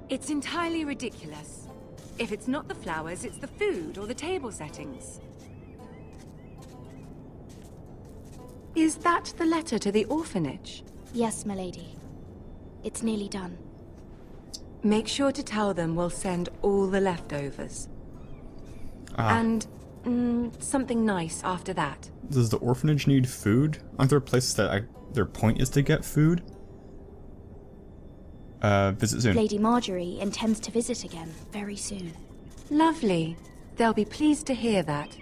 It's entirely ridiculous. If it's not the flowers, it's the food or the table settings. Is that the letter to the orphanage? Yes, milady. It's nearly done. Make sure to tell them we'll send all the leftovers. And something nice after that. Does the orphanage need food? Aren't there places that their point is to get food? Visit soon. Lady Marjorie intends to visit again very soon. Lovely. They'll be pleased to hear that.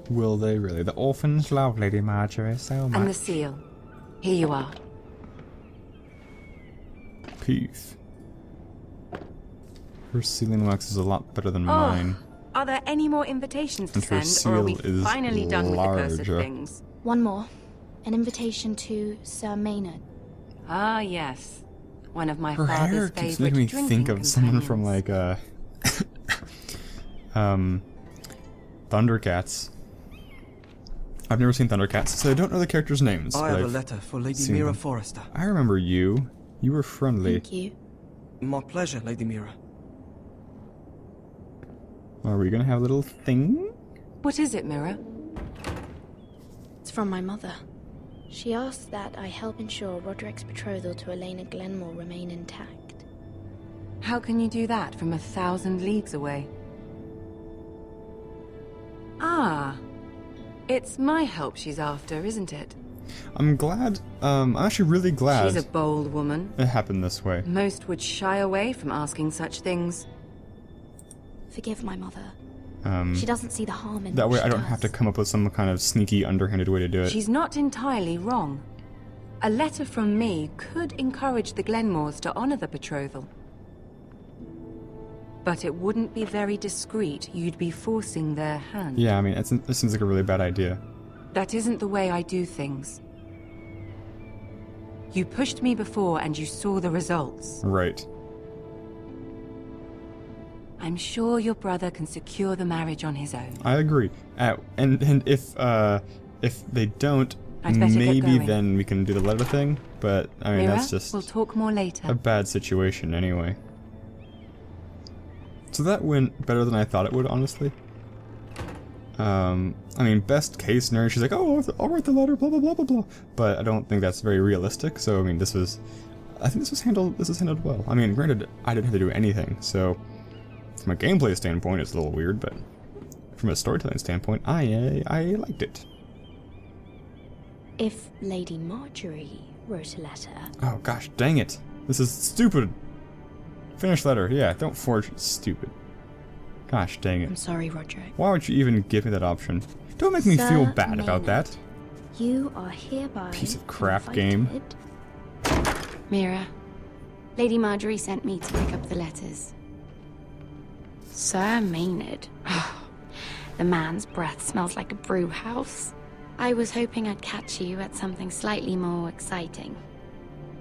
Will they really? The orphans love Lady Marjorie so much. And the seal. Here you are. Peace. Her sealing wax is a lot better than mine. Are there any more invitations to And her send, or are we seal is finally done with the cursed larger. things? One more. An invitation to Sir Maynard. Ah, yes. One of my Her father's hair keeps favorite making me drinking think of someone from companions. like Thundercats. I've never seen Thundercats, so I don't know the characters' names. I but have a I've letter for Lady seen Mira them. Forrester. I remember you. You were friendly. Thank you. My pleasure, Lady Mira. Are we gonna have a little thing? What is it, Mira? It's from my mother. She asked that I help ensure Roderick's betrothal to Elena Glenmore remain intact. How can you do that from 1,000 leagues away? Ah. It's my help she's after, isn't it? I'm glad. I'm actually really glad She's a bold woman. it happened this way. Most would shy away from asking such things. Forgive my mother. She doesn't see the harm in That what way she I don't does. have to come up with some kind of sneaky, underhanded way to do it. She's not entirely wrong. A letter from me could encourage the Glenmores to honor the betrothal. But it wouldn't be very discreet. You'd be forcing their hand. Yeah, I mean, it seems like a really bad idea. That isn't the way I do things. You pushed me before and you saw the results. Right. I'm sure your brother can secure the marriage on his own. I agree. And if they don't, I'd better get maybe going. then we can do the letter thing. But I mean, Mira, that's just we'll talk more later. a bad situation anyway. So that went better than I thought it would, honestly. I mean, best case scenario, she's like, oh, I'll write the letter, blah, blah, blah, blah, blah. But I don't think that's very realistic, so, I mean, I think this was handled well. I mean, granted, I didn't have to do anything, so from a gameplay standpoint, it's a little weird, but from a storytelling standpoint, I liked it. If Lady Marjorie wrote a letter... Oh, gosh, dang it. This is stupid. Finish letter, yeah, don't forge, it's stupid. Gosh, dang it. I'm sorry, Roderick. Why would you even give me that option? Don't make me Sir feel bad about Maynard, that. You are hereby Piece of crap game. invited. Mira, Lady Marjorie sent me to pick up the letters. Sir Maynard. The man's breath smells like a brew house. I was hoping I'd catch you at something slightly more exciting.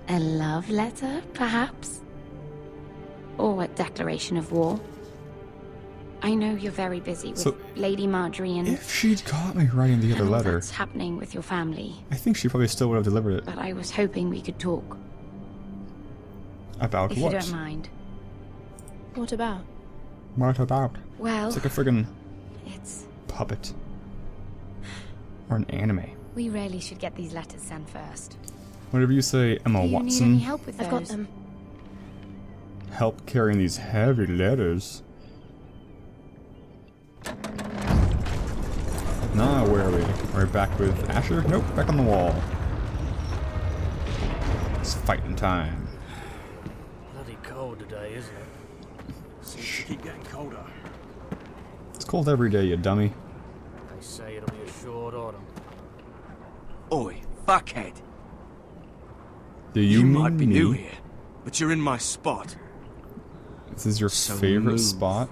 A love letter, perhaps? Or a declaration of war? I know you're very busy with So, Lady Marjorie and If she'd caught me writing the other all letter, that's happening with your family. I think she probably still would have delivered it. But I was hoping we could talk, About if what? you don't mind. What about? What about? Well, It's like a friggin' it's... puppet. Or an anime. We really should get these letters sent first. Whatever you say, Emma Do you Watson. need any help with those? I've got them. Help carrying these heavy letters. Now, where are we? Are we back with Asher? Nope, back on the wall. It's fighting time. Bloody cold today, isn't it? Seems to keep getting colder. It's cold every day, you dummy. They say it'll be a short autumn. Oi, fuckhead. Do you mean might be me? new here, but you're in my spot. This is your So favorite move. spot?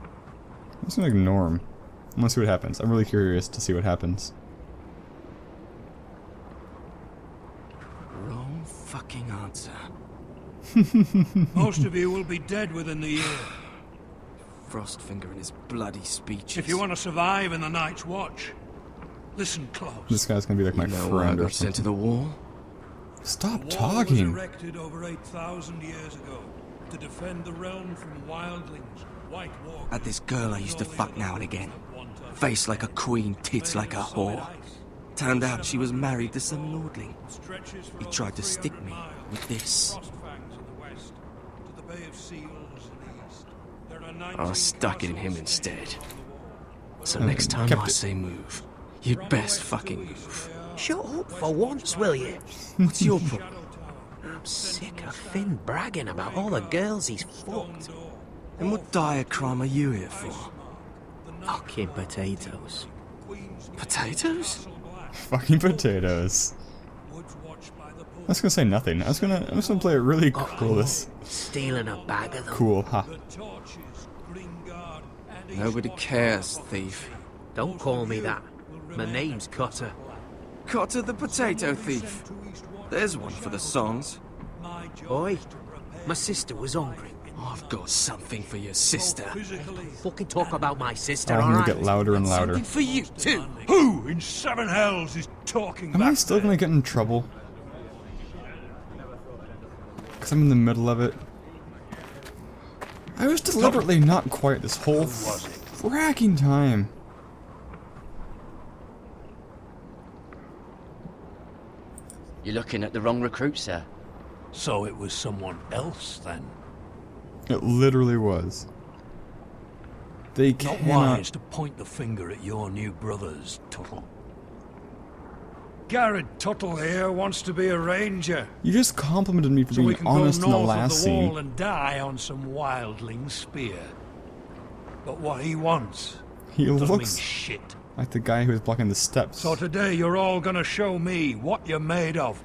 I'm just gonna ignore him. I'm gonna see what happens. I'm really curious to see what happens. Wrong fucking answer. Most of you will be dead within the year. Frostfinger and his bloody speeches. If you want to survive in the Night's Watch, Listen close. This guy's gonna be like my You know why I friend or got sent to the something. wall? Stop The wall was talking. erected over 8,000 years ago to defend the realm from wildlings, white walkers. Had this girl I used to fuck now and again. Face like a queen, tits like a whore. Turned out she was married to some lordling. He tried to stick me with this. I stuck it in him instead. So next time kept I it. say move, you'd best fucking move. Shut up for once, will you? What's your problem? I'm sick of Finn bragging about all the girls he's fucked. And what dire crime are you here for? Fucking potatoes. Potatoes? Fucking potatoes. I was gonna say nothing. I'm just gonna play it really cool. This Stealing a bag of them. cool, ha. Nobody cares, thief. Don't call me that. My name's Cutter. Cotter the potato thief. There's one for the songs. Oi, my sister was hungry. I've got something for your sister. Fucking talk about my sister, I'm gonna alright? get louder and louder. Something for you too. Who in seven hells is talking Am I back still there? gonna get in trouble? Cause I'm in the middle of it. I was deliberately not quiet this whole fracking time. You're looking at the wrong recruit, sir. So it was someone else then? It literally was. They Not cannot. wise to point the finger at your new brothers, Tuttle. Garrett Tuttle here wants to be a ranger, You just complimented me for so we being can go honest in the north last of the wall scene. and die on some wildling spear. But what he wants He doesn't mean looks shit. like the guy who was blocking the steps. So today you're all gonna show me what you're made of.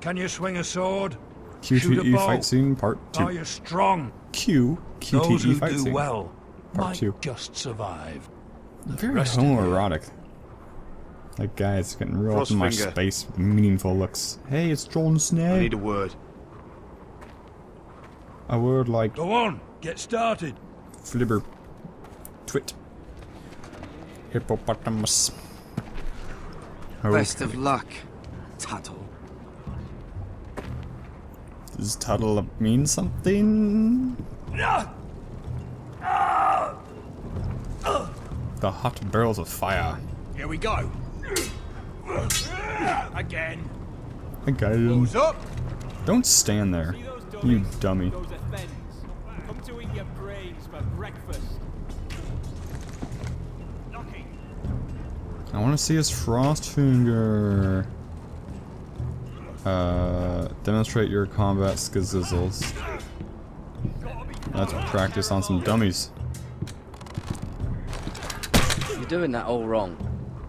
Can you swing a sword? Shoot a QTE bow? fight scene part Are 2. you strong? Q Those who QTE fight do scene. well Part might 2. just survive. Very rest of homoerotic. That guy is getting real up in my Frostfinger. space with meaningful looks. Hey, it's Jon I Snow. need a word. A word like Go on, get started. flibber. Twit. Hippopotamus. Best Okay. of luck, Tuttle. Does Tuttle mean something? The hot barrels of fire. Here we go. Again. I got him. up? Don't stand there, you dummy. Come to eat your brains for breakfast. I want to see his frost finger. Demonstrate your combat skizzles. Let's practice on some dummies. You're doing that all wrong.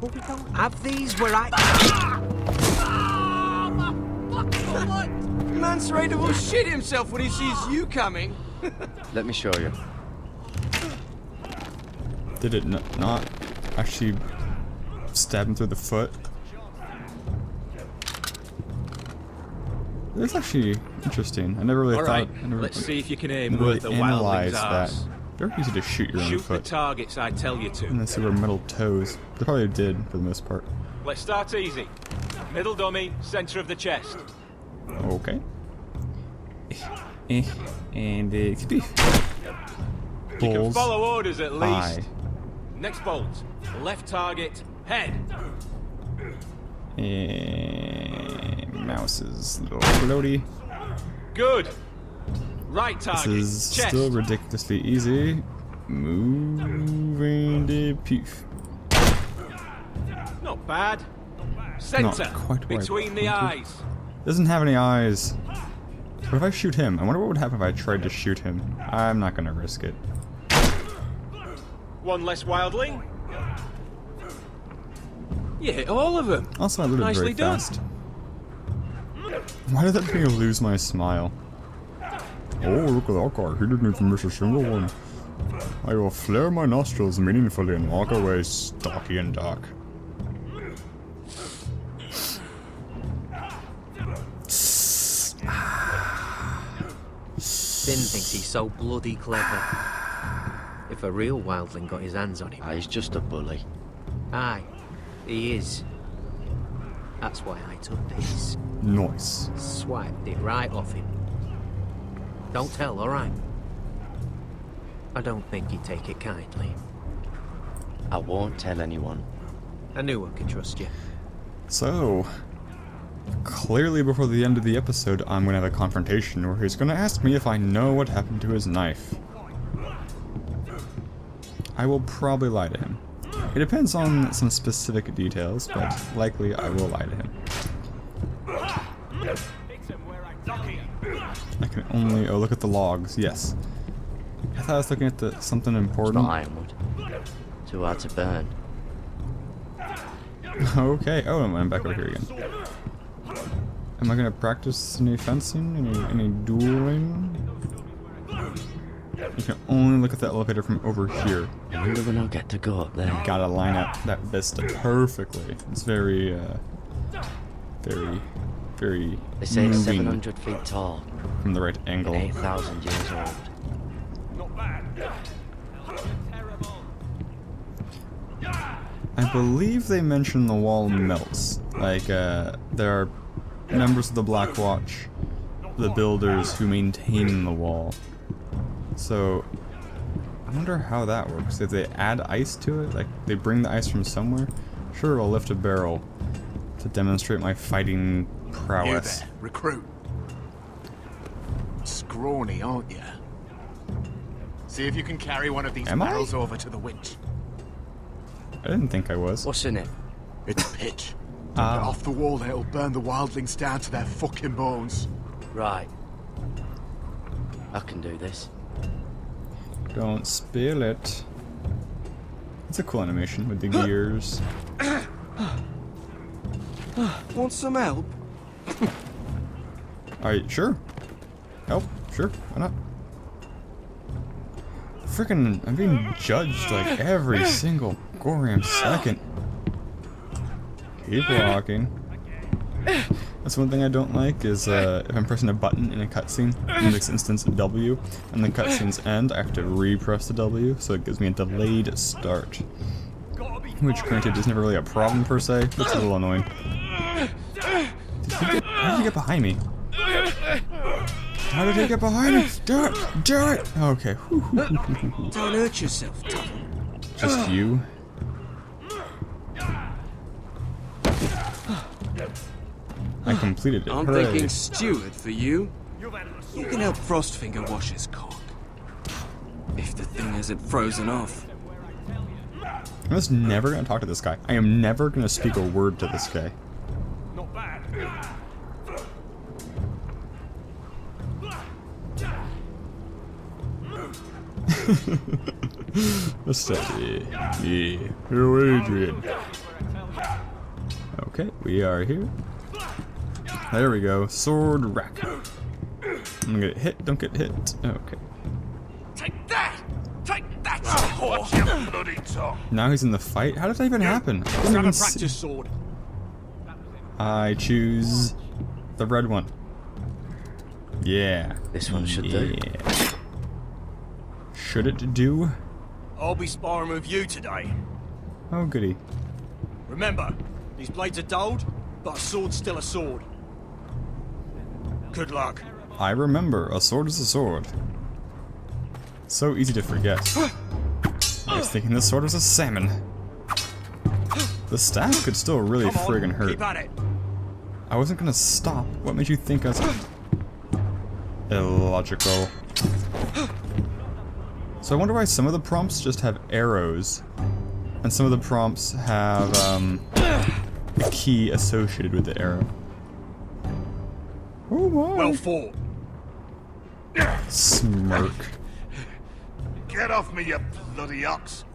But we don't have these where I... Mance Raider will shit himself when he sees you coming. Let me show you. Did it not actually stab him through the foot? That's actually interesting. I never really thought. Alright, I never, let's see if you can aim never worth really a wildling's analyzed that. arse. Very easy to shoot your own Shoot the foot. targets I tell you to. And then see where metal toes. They probably did for the most part. Let's start easy. Middle dummy, center of the chest. Okay. And it could be You can bulls. follow orders at least. Eye. Next bolt. Left target, head. And mouse's little floaty. Good. Right This target, is chest. still ridiculously easy. Moving the poof. Not bad. Center, quite right, between the thank you. eyes. Doesn't have any eyes. What if I shoot him? I wonder what would happen if I tried to shoot him. I'm not gonna risk it. One less wildling. You hit all of them. Also, I looted Nicely very done. fast. Why did that make me lose my smile? Oh, look at that guy. He didn't even miss a single one. I will flare my nostrils meaningfully and walk away stocky and dark. Finn thinks he's so bloody clever. If a real wildling got his hands on him. Ah, he's just a bully. Aye. He is. That's why I took this. Nice. Swiped it right off him. Don't tell, alright? I don't think he'd take it kindly. I won't tell anyone. I knew I could trust you. So, clearly before the end of the episode, I'm gonna have a confrontation where he's gonna ask me if I know what happened to his knife. I will probably lie to him. It depends on some specific details, but likely I will lie to him. I can only... oh, look at the logs. Yes. I thought I was looking at something It's important. not ironwood. Too hard to burn. Okay. Oh, I'm back over here again. Am I gonna practice any fencing? Any dueling? You can only look at the elevator from over here. I wonder when I'll get to go up there. Gotta line up that vista perfectly. It's very, very They say it's moving 700 feet tall from the right and angle. 8,000 years old. I believe they mention the wall melts. Like, there are members of the Black Watch, the builders who maintain the wall. So, I wonder how that works. If they add ice to it, like they bring the ice from somewhere. Sure, I'll lift a barrel to demonstrate my fighting prowess. You there, recruit. Scrawny, aren't you? See if you can carry one of these barrels over to the winch. I didn't think I was. What's in it? It's pitch. Get off the wall and it'll burn the wildlings down to their fucking bones. Right. I can do this. Don't spill it. It's a cool animation with the gears. Want some help? Alright, sure. Help? Sure, why not? Freaking, I'm being judged like every single goddamn second. Keep walking. That's one thing I don't like is if I'm pressing a button in a cutscene, in this instance W, and the cutscenes end, I have to re-press the W, so it gives me a delayed start. Which, granted, is never really a problem per se, but it's a little annoying. How did he get behind me? How did he get behind me? Do it! Do it! Okay. Don't hurt yourself, Tom. Just you? I completed it. I'm Hooray. thinking steward for you. You can help Frostfinger wash his cock. If the thing hasn't frozen off. I'm just never gonna talk to this guy. I am never gonna speak a word to this guy. Not bad. Steady. Yeah. Hello, Adrian. Okay, we are here. There we go. Sword rack. I'm gonna get hit. Don't get hit. Okay. Take that! Take that, Watch your bloody tongue. Now he's in the fight. How did that even happen? I didn't Grab even a see- practice sword. I choose the red one. Yeah. This one should do. Should it do? I'll be sparring with you today. Oh, goody. Remember, these blades are dulled, but a sword's still a sword. Good luck. I remember. A sword is a sword. So easy to forget. I was thinking this sword was a salmon. The staff could still really friggin' hurt. Keep at it. I wasn't gonna stop. What made you think I was... Illogical. So I wonder why some of the prompts just have arrows, and some of the prompts have, a key associated with the arrow. Oh my! Well fought. Smirk. Get off me, you bloody ox.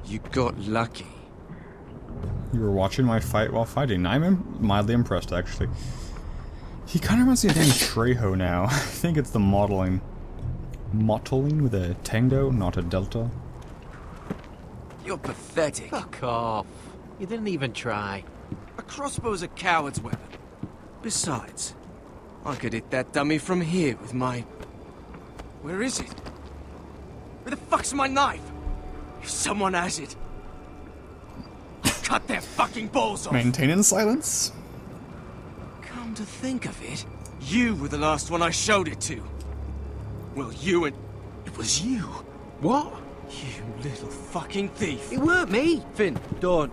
You got lucky. You were watching my fight while fighting. I'm mildly impressed, actually. He kind of reminds me of Danny Trejo now. I think it's the modeling. Mottling with a tango, not a delta. You're pathetic. Fuck off. You didn't even try. A crossbow's a coward's weapon. Besides, I could hit that dummy from here with my... Where is it? Where the fuck's my knife? If someone has it. cut their fucking balls off. Maintaining silence. Come to think of it, you were the last one I showed it to. Well, you and... It was you. What? You little fucking thief. It weren't me. Finn, don't.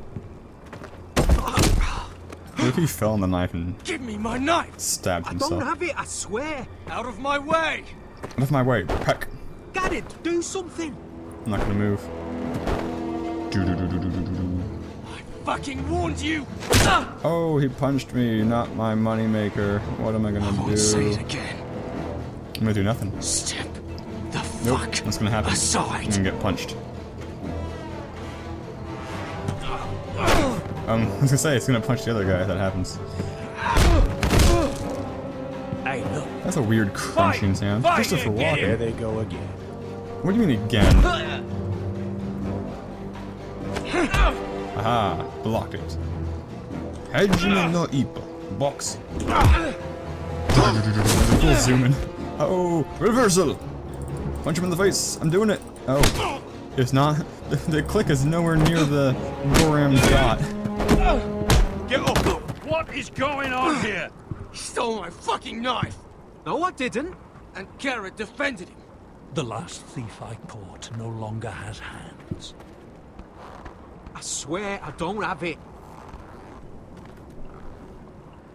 What if he fell on the knife and Give me my knife. stabbed I himself? don't have it, I swear. Out of my way. Out of my way. Heck. Get it, do something. I'm not gonna move. Do-do-do-do-do-do-do. Fucking warned you. Oh, he punched me. Not my moneymaker. What am I gonna I do? won't say it again. I'm gonna do nothing. Step the Nope. fuck What's gonna happen? aside. I'm gonna get punched. I was gonna say, it's gonna punch the other guy if that happens. Hey, look. That's a weird crunching sound. Fight Christopher again. Walken. There they go again. What do you mean again? Aha, blocked it. Hejime no ippo. Box. Full zoom in. Oh, reversal! Punch him in the face. I'm doing it. Oh. It's not. The click is nowhere near the Goram dot. Get up! What is going on here? He stole my fucking knife. No, I didn't. And Garrett defended him. The last thief I caught no longer has hands. I swear I don't have it.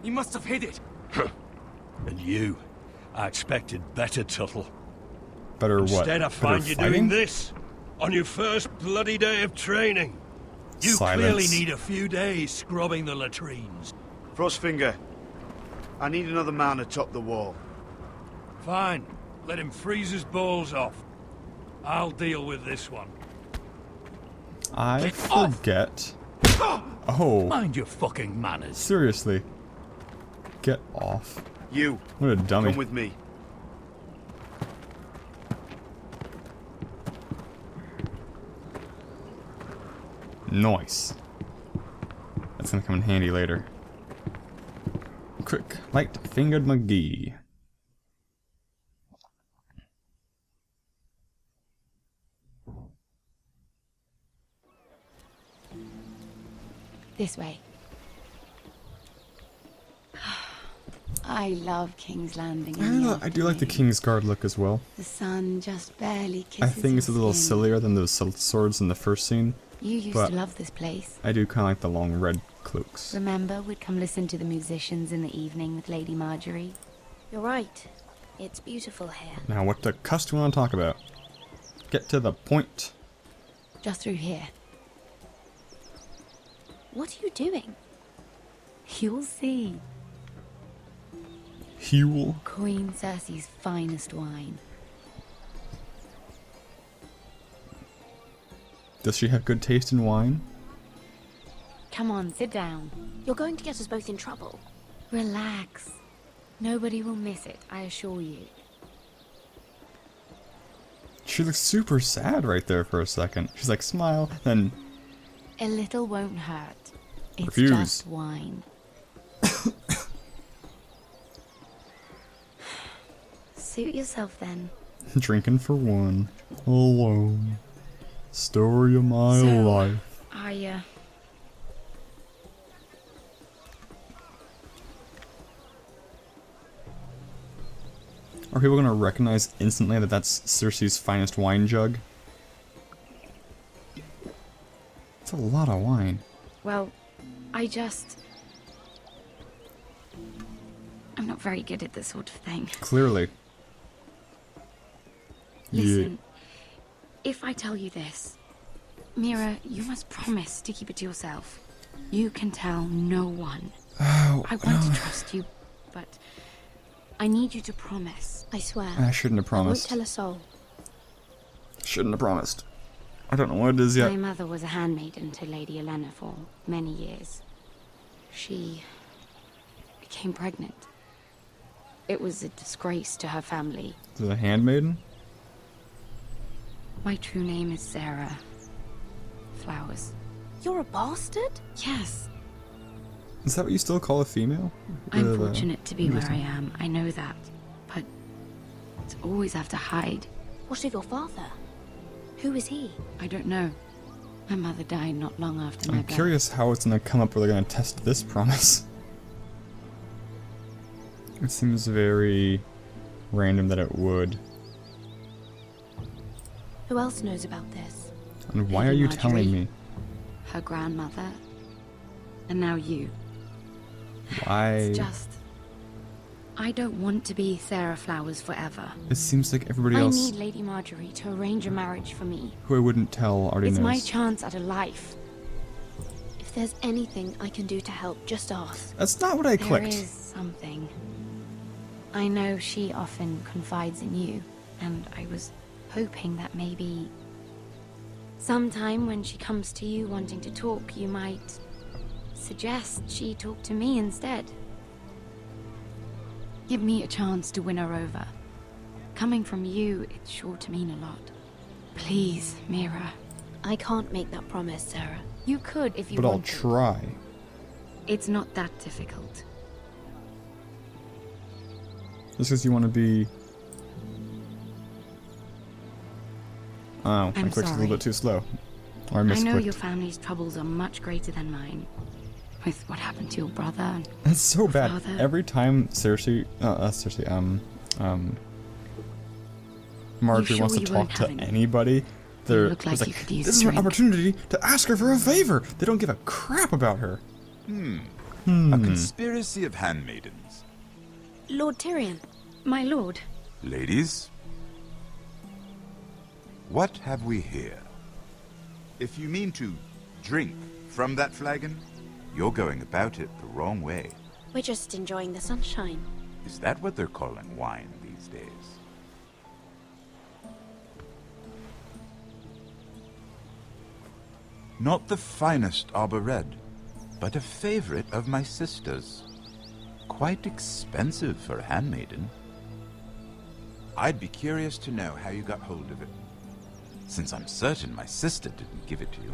He must have hid it. And you, I expected better, Tuttle. Better what? Instead, I Better find you fighting? doing this on your first bloody day of training. You Silence. clearly need a few days scrubbing the latrines. Frostfinger, I need another man atop the wall. Fine. Let him freeze his balls off. I'll deal with this one. I Get off! forget. Oh, Mind your fucking manners. seriously. Get off. You, What a dummy. come with me. Nice. That's gonna come in handy later. Quick, light-fingered McGee. This way. I love King's Landing. I do like the King's Guard look as well. The sun just barely kisses I think it's a your little skin. sillier than those swords in the first scene. You used but to love this place. I do kind of like the long red cloaks. Remember, we'd come listen to the musicians in the evening with Lady Marjorie. You're right. It's beautiful here. Now, what the cuss do we want to talk about? Get to the point. Just through here. What are you doing? You'll see. Huel. Queen Cersei's finest wine. Does she have good taste in wine? Come on, sit down. You're going to get us both in trouble. Relax. Nobody will miss it, I assure you. She looks super sad right there for a second. She's like, smile, then A little won't hurt. It's Refuse. just wine. Suit yourself then. drinking for one. Alone. Story of my So, life. Are people gonna recognize instantly that that's Cersei's finest wine jug? It's a lot of wine. Well, I'm not very good at this sort of thing. Clearly. Listen, if I tell you this, Mira, you must promise to keep it to yourself. You can tell no one. Oh, I want to trust you, but I need you to promise. I swear. I shouldn't have I won't promised. tell a soul. Shouldn't have promised. I don't know what it is yet. My mother was a handmaiden to Lady Olenna for many years. She became pregnant. It was a disgrace to her family. Is it a handmaiden? My true name is Sarah Flowers. You're a bastard? Yes. Is that what you still call a female? I'm fortunate to be where I interesting. am. I know that. But to always have to hide. What of your father? Who is he? I don't know. My mother died not long after my I'm birth. curious how it's gonna come up where they're gonna test this promise. It seems very random that it would. Who else knows about this? And why are Lady you Marjorie, telling me? Her grandmother. And now you. Why? It's just... I don't want to be Sarah Flowers forever. It seems like everybody I else need Lady Marjorie to arrange a marriage for me. who I wouldn't tell already It's knows. my chance at a life. If there's anything I can do to help, just ask. That's not what I There clicked. is something. I know she often confides in you, and I was hoping that maybe sometime when she comes to you wanting to talk, you might suggest she talk to me instead. Give me a chance to win her over. Coming from you, it's sure to mean a lot. Please, Mira. I can't make that promise, Sarah. You could if you But I'll want to. try. It's not that difficult. Just because you want to be... Oh, I I'm clicked a sorry. little bit too slow. Or I I know misclicked. your family's troubles are much greater than mine. With what happened to your brother and It's so bad. Father. Every time Marjorie sure wants to you talk weren't to having- anybody, they're look like it's you could use this a is an drink." opportunity to ask her for a favor. They don't give a crap about her. A conspiracy of handmaidens. Lord Tyrion. My lord. Ladies, what have we here? If you mean to drink from that flagon, you're going about it the wrong way. We're just enjoying the sunshine. Is that what they're calling wine these days? Not the finest arbor red, but a favorite of my sister's. Quite expensive for a handmaiden. I'd be curious to know how you got hold of it. Since I'm certain my sister didn't give it to you.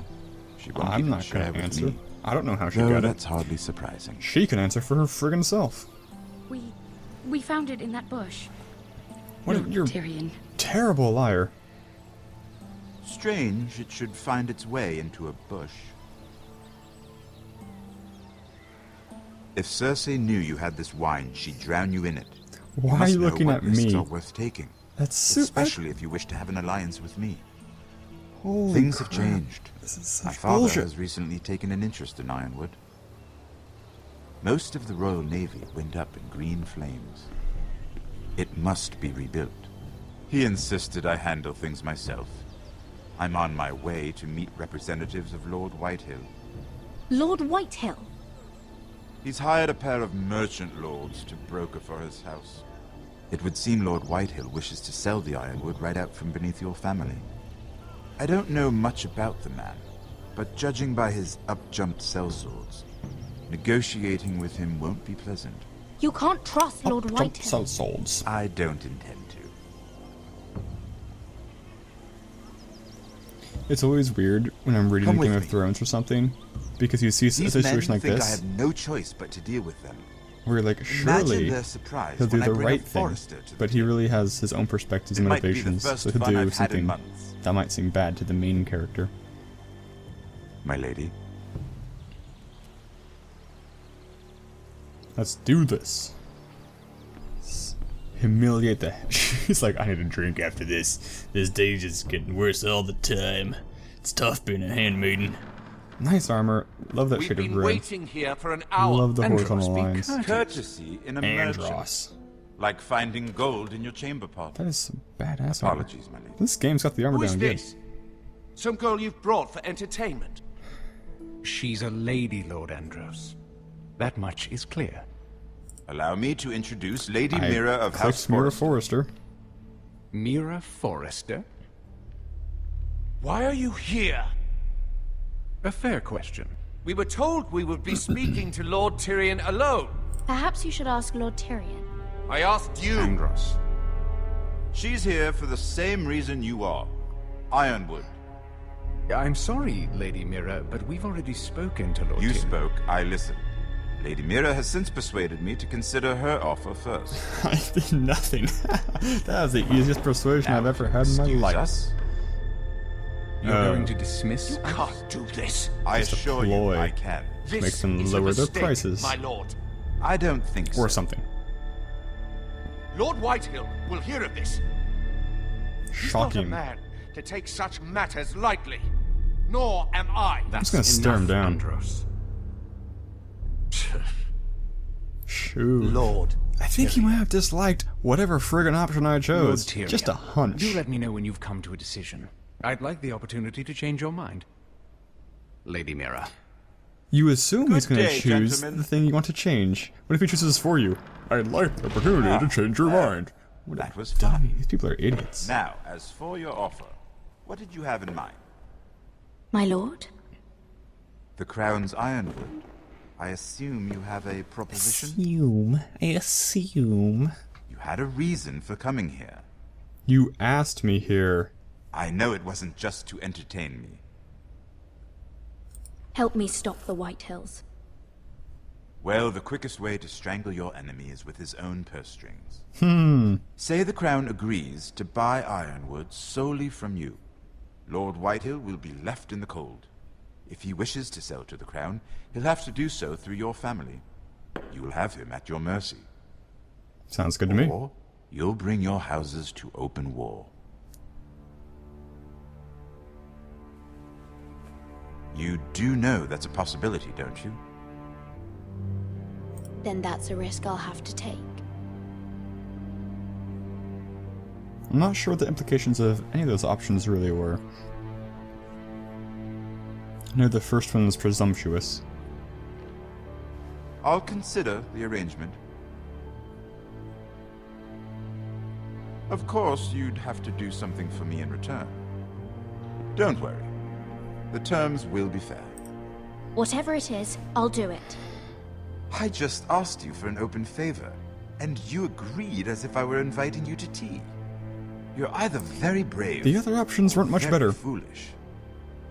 She won't I'm even not share gonna with answer. me. I don't know how she Though got it. that's hardly surprising. She can answer for her friggin' self. We found it in that bush. What Lord you're Tyrion. terrible liar. Strange it should find its way into a bush. If Cersei knew you had this wine, she'd drown you in it. Why are must you know looking what at risks me? are worth taking. That's super. Especially if you wish to have an alliance with me. Holy Things crap. have changed. This is My such father bullshit. has recently taken an interest in Ironwood. Most of the Royal Navy went up in green flames. It must be rebuilt. He insisted I handle things myself. I'm on my way to meet representatives of Lord Whitehill. Lord Whitehill? He's hired a pair of merchant lords to broker for his house. It would seem Lord Whitehill wishes to sell the ironwood right out from beneath your family. I don't know much about the man, but judging by his up-jumped sellswords, negotiating with him won't be pleasant. You can't trust Lord Whitehill. Swords. I don't intend to. It's always weird when I'm reading Come Game with of me. Thrones or something, because you see a These situation men like think this, I have no choice but to deal with them. where you're like, Imagine surely their surprise he'll do when I the bring a right thing, forester to the but he really has his own perspectives and It might be the motivations, first so he'll fun do I've had in something months. that might seem bad to the main character. My lady, Let's do this. Humiliate the... He's like, I need a drink after this. This day's just getting worse all the time. It's tough being a handmaiden. Nice armor. Love that We've shade of been red. waiting here for an hour. Love the Andros, horizontal be lines. courtesy in a merchant. Andros. Like finding gold in your chamber pot. That is some badass armor. Apologies, my lady. This game's got the armor Who is down good. this? Some girl you've brought for entertainment? She's a lady, Lord Andros. That much is clear. Allow me to introduce Lady I Mira of clicked House Mira Forrester. Mira Forrester? Why are you here? A fair question. We were told we would be speaking to Lord Tyrion alone. Perhaps you should ask Lord Tyrion. I asked you. Andros. She's here for the same reason you are. Ironwood. I'm sorry, Lady Mira, but we've already spoken to Lord You Tyrion. spoke, I listened. Lady Mira has since persuaded me to consider her offer first. I did nothing. That was the easiest persuasion I've ever had in my Excuse life. us? You're going to dismiss? You can't do this. I Just a assure you ploy. I can. This Makes them is a lower their mistake, prices. my lord. I don't think so. Or something. Lord Whitehill will hear of this. He's not a Shocking. man to take such matters lightly. Nor am I. I'm just gonna stare him down. Andros. Shoot. Lord. I think he might have disliked whatever friggin' option I chose. Tyrion, Just a hunch. Do let me know when you've come to a decision. I'd like the opportunity to change your mind. Lady Mira. You assume he's Good gonna day, choose gentlemen. the thing you want to change. What if he chooses for you? I'd like the opportunity to change your mind. What That was dummy. fun. These people are idiots. Now, as for your offer, what did you have in mind? My lord? The Crown's Ironwood. I assume you have a proposition? I assume. You had a reason for coming here. You asked me here. I know it wasn't just to entertain me. Help me stop the Whitehills. Well, the quickest way to strangle your enemy is with his own purse strings. Say the Crown agrees to buy Ironwood solely from you. Lord Whitehill will be left in the cold. If he wishes to sell to the Crown, he'll have to do so through your family. You will have him at your mercy. Sounds good to me. Or you'll bring your houses to open war. You do know that's a possibility, don't you? Then that's a risk I'll have to take. I'm not sure what the implications of any of those options really were. I know the first one was presumptuous. I'll consider the arrangement. Of course, you'd have to do something for me in return. Don't worry. The terms will be fair. Whatever it is, I'll do it. I just asked you for an open favor, and you agreed as if I were inviting you to tea. You're either very brave. The other options weren't much very better. Foolish.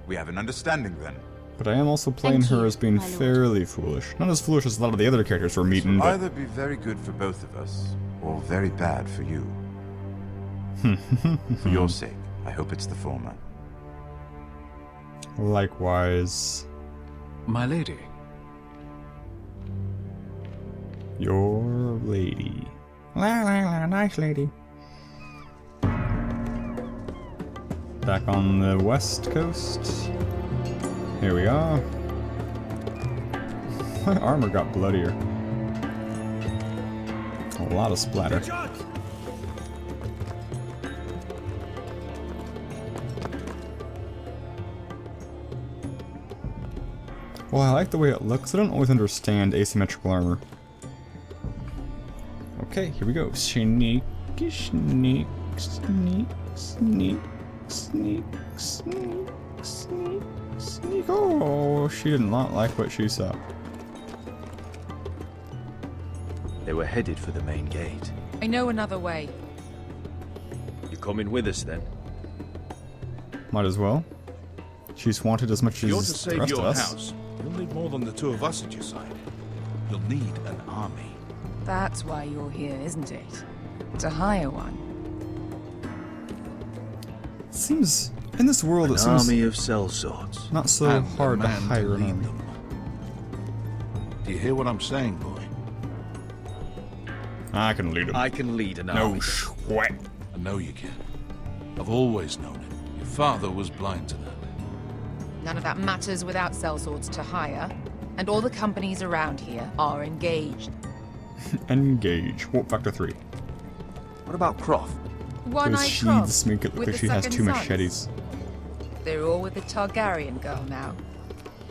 We have an understanding then. But I am also playing Thank her you, as being my lord. fairly foolish. Not as foolish as a lot of the other characters we're meeting, It'll but either be very good for both of us, or very bad for you. For your sake, I hope it's the former. likewise, My lady. your lady. La la la, nice lady. Back on the west coast. Here we are. My armor got bloodier. A lot of splatter. Well, I like the way it looks. I don't always understand asymmetrical armor. Okay, here we go. Sneak, sneak, sneak, sneak, sneak, sneak, sneak, sneak. Oh, she did not like what she saw. They were headed for the main gate. I know another way. You're coming with us then? Might as well. She's wanted as much If you're to as the save rest of your us. house, you'll need more than the two of us at your side. You'll need an army. That's why you're here, isn't it? To hire one. Seems in this world An it seems army of sellswords. not so And a hard to man to hire an lead army. them. Do you hear what I'm saying, boy? I can lead him. I can lead an No army. sweat. I know you can. I've always known it. Your father was blind to that. None of that matters without sellswords to hire. And all the companies around here are engaged. Engage. Warp factor 3. What about Croft? Those One-eyed sheaths Cross make it look with like the she has second two sons. machetes. They're all with the Targaryen girl now.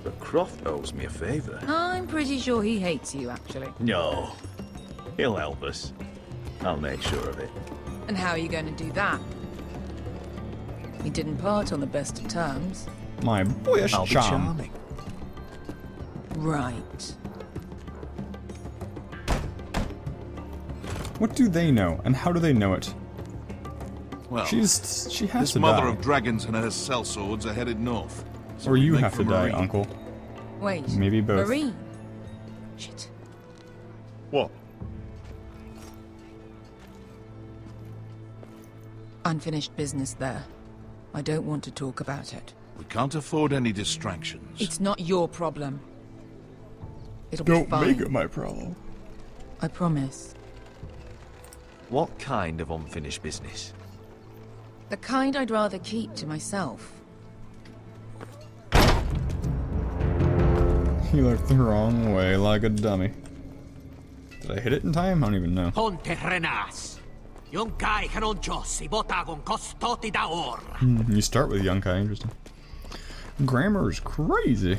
But Croft owes me a favor. I'm pretty sure he hates you, actually. No. He'll help us. I'll make sure of it. And how are you going to do that? We didn't part on the best of terms. My boyish I'll be charm. charming. Right. What do they know, and how do they know it? Well, she has this to mother die. of dragons and her sellswords are headed north. So Or we you make have for to die, Marine. Uncle. Wait. Maybe both. Marine. Shit. What? Unfinished business there. I don't want to talk about it. We can't afford any distractions. It's not your problem. It'll Don't be fine. make it my problem. I promise. What kind of unfinished business? The kind I'd rather keep to myself. He looked the wrong way like a dummy. Did I hit it in time? I don't even know. Ponte Renas. Yonkai Kanonjosi Botagon Costoti da Or. You start with Yunkai, interesting. Grammar is crazy.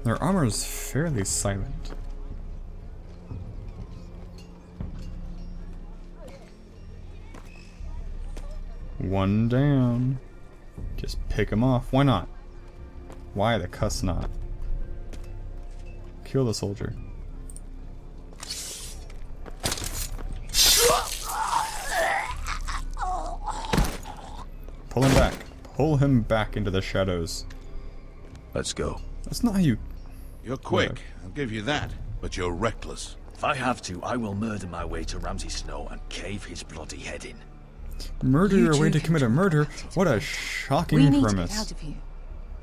Their armor is fairly silent. One down. Just pick him off. Why not? Why the cuss not? Kill the soldier. Pull him back. Pull him back into the shadows. Let's go. That's not how you... You're quick, I'll give you that. But you're reckless. If I have to, I will murder my way to Ramsay Snow and cave his bloody head in. Murder your way to commit a murder? What a shocking We need premise. to get out of here.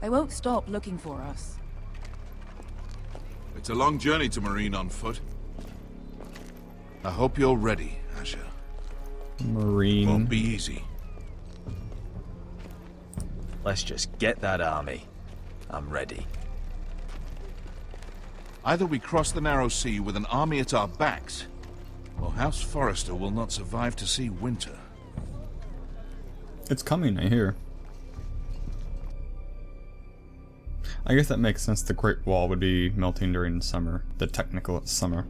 They won't stop looking for us. It's a long journey to Marine on foot. I hope you're ready, Asher. Marine. Won't be easy. Let's just get that army. I'm ready. Either we cross the narrow sea with an army at our backs, or House Forrester will not survive to see winter. It's coming, I hear. I guess that makes sense. The Great Wall would be melting during summer. The technical summer.